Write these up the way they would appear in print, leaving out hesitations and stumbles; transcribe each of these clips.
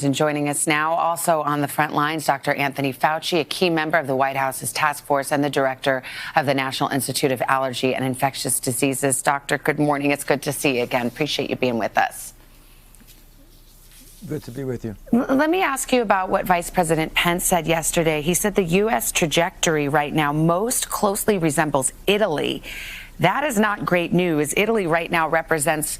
And joining us now, also on the front lines, Dr. Anthony Fauci, a key member of the White House's task force and the director of the National Institute of Allergy and Infectious Diseases. Doctor, good morning. It's good to see you again. Appreciate you being with us. Good to be with you. Let me ask you about what Vice President Pence said yesterday. He said the U.S. trajectory right now most closely resembles Italy. That is not great news. Italy right now represents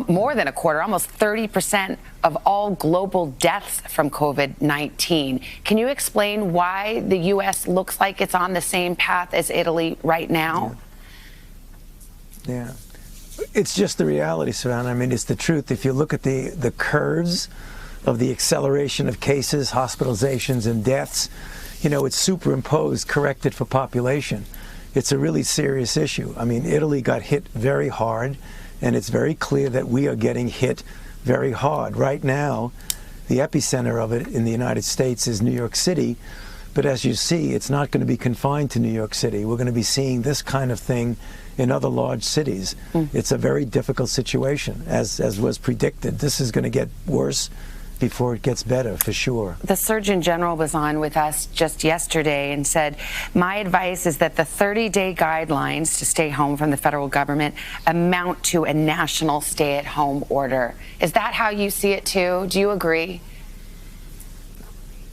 more than a quarter, almost 30% of all global deaths from COVID-19. Can you explain why the U.S. looks like it's on the same path as Italy right now? Yeah. It's just the reality, Savannah. I mean, it's the truth. If you look at the curves of the acceleration of cases, hospitalizations, and deaths, you know, it's superimposed, corrected for population. It's a really serious issue. I mean, Italy got hit very hard, and it's very clear that we are getting hit very hard. Right now, the epicenter of it in the United States is New York City. But as you see, it's not going to be confined to New York City. We're going to be seeing this kind of thing in other large cities. It's a very difficult situation, as was predicted. This is going to get worse before it gets better, for sure. The Surgeon General was on with us just yesterday and said, my advice is that the 30-day guidelines to stay home from the federal government amount to a national stay-at-home order. Is that how you see it, too? Do you agree?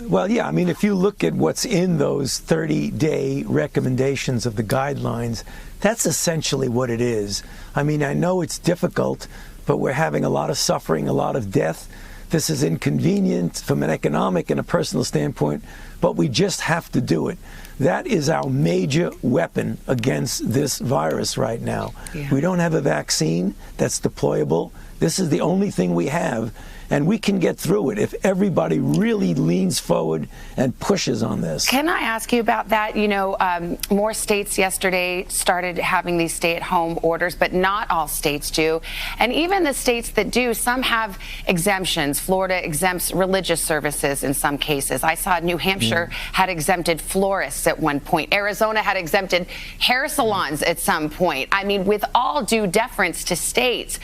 Well, yeah. I mean, if you look at what's in those 30-day recommendations of the guidelines, that's essentially what it is. I mean, I know it's difficult, but we're having a lot of suffering, a lot of death. This is inconvenient from an economic and a personal standpoint, but we just have to do it. That is our major weapon against this virus right now. Yeah. We don't have a vaccine that's deployable. This is the only thing we have, and we can get through it if everybody really leans forward and pushes on this. Can I ask you about that? You know, more states yesterday started having these stay-at-home orders, but not all states do. And even the states that do, some have exemptions. Florida exempts religious services in some cases. I saw New Hampshire had exempted florists at one point. Arizona had exempted hair salons at some point. I mean, with all due deference to states,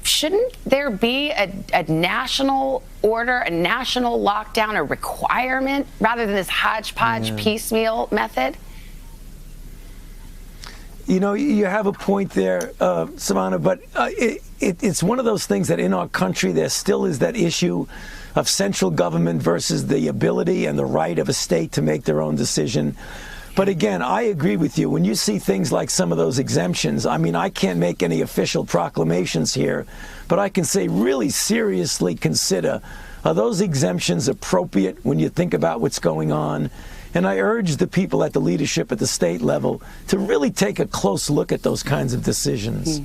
shouldn't there be a national order, a national lockdown, a requirement, rather than this hodgepodge piecemeal method? You know, you have a point there, Savannah, but it's one of those things that in our country there still is that issue of central government versus the ability and the right of a state to make their own decision. But again, I agree with you. When you see things like some of those exemptions, I mean, I can't make any official proclamations here, but I can say really seriously consider, are those exemptions appropriate when you think about what's going on? And I urge the people at the leadership at the state level to really take a close look at those kinds of decisions.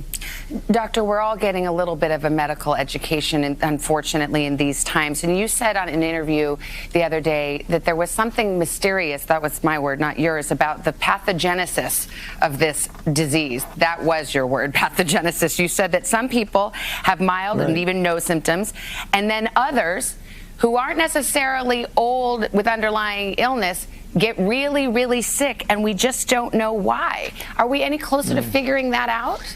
Doctor, we're all getting a little bit of a medical education, unfortunately, in these times. And you said on an interview the other day that there was something mysterious, that was my word, not yours, about the pathogenesis of this disease. That was your word, pathogenesis. You said that some people have mild and even no symptoms, and then others who aren't necessarily old with underlying illness get really, really sick, and we just don't know why. Are we any closer to figuring that out?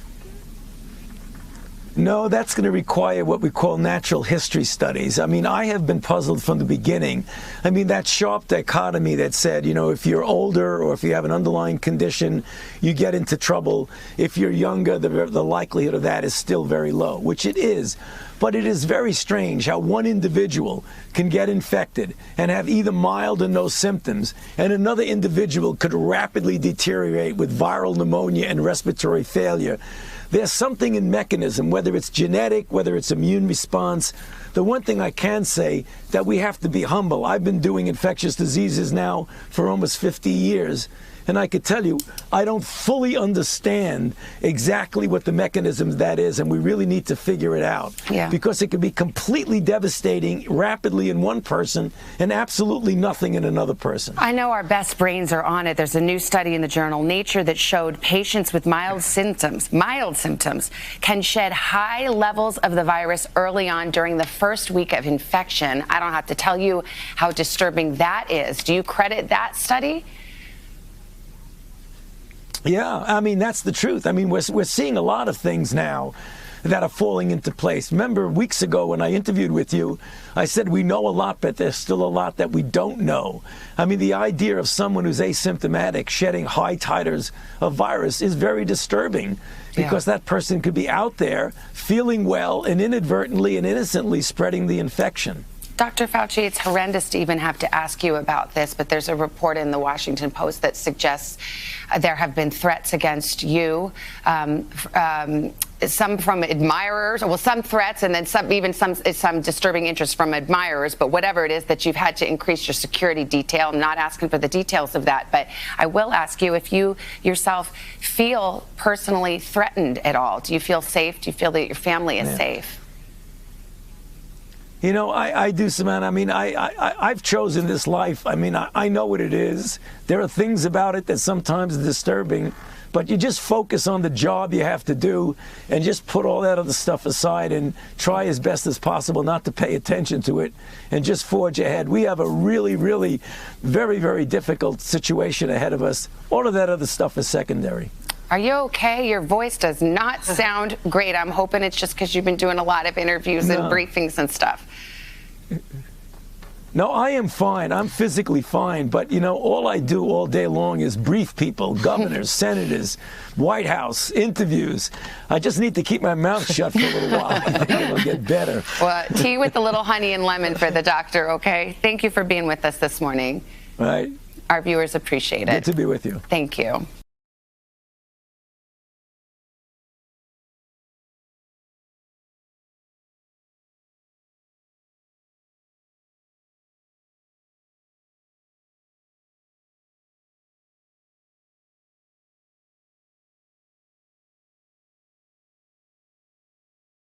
No, that's going to require what we call natural history studies. I mean, I have been puzzled from the beginning. I mean, that sharp dichotomy that said, you know, if you're older or if you have an underlying condition, you get into trouble. If you're younger, the likelihood of that is still very low, which it is. But it is very strange how one individual can get infected and have either mild or no symptoms, and another individual could rapidly deteriorate with viral pneumonia and respiratory failure. There's something in mechanism, whether it's genetic, whether it's immune response. The one thing I can say that we have to be humble. I've been doing infectious diseases now for almost 50 years. And I could tell you, I don't fully understand exactly what the mechanism that is, and we really need to figure it out. Because it can be completely devastating rapidly in one person and absolutely nothing in another person. I know our best brains are on it. There's a new study in the journal Nature that showed patients with mild symptoms can shed high levels of the virus early on during the first week of infection. I don't have to tell you how disturbing that is. Do you credit that study? Yeah, I mean, that's the truth. I mean, we're seeing a lot of things now that are falling into place. Remember, weeks ago when I interviewed with you, I said we know a lot, but there's still a lot that we don't know. I mean, the idea of someone who's asymptomatic shedding high titers of virus is very disturbing, because that person could be out there feeling well and inadvertently and innocently spreading the infection. Dr. Fauci, it's horrendous to even have to ask you about this, but there's a report in the Washington Post that suggests there have been threats against you, some from admirers, well, some threats, and then some disturbing interest from admirers. But whatever it is that you've had to increase your security detail, I'm not asking for the details of that, but I will ask you if you yourself feel personally threatened at all. Do you feel safe? Do you feel that your family is safe? You know, I do, Samantha. I mean, I've chosen this life. I mean, I know what it is. There are things about it that sometimes are disturbing, but you just focus on the job you have to do and just put all that other stuff aside and try as best as possible not to pay attention to it and just forge ahead. We have a really, really very, very difficult situation ahead of us. All of that other stuff is secondary. Are you okay? Your voice does not sound great. I'm hoping it's just because you've been doing a lot of interviews and briefings and stuff. No, I am fine. I'm physically fine. But, you know, all I do all day long is brief people, governors, senators, White House, interviews. I just need to keep my mouth shut for a little while. I think it'll get better. Well, tea with a little honey and lemon for the doctor, okay? Thank you for being with us this morning. All right. Our viewers appreciate it. Good to be with you. Thank you.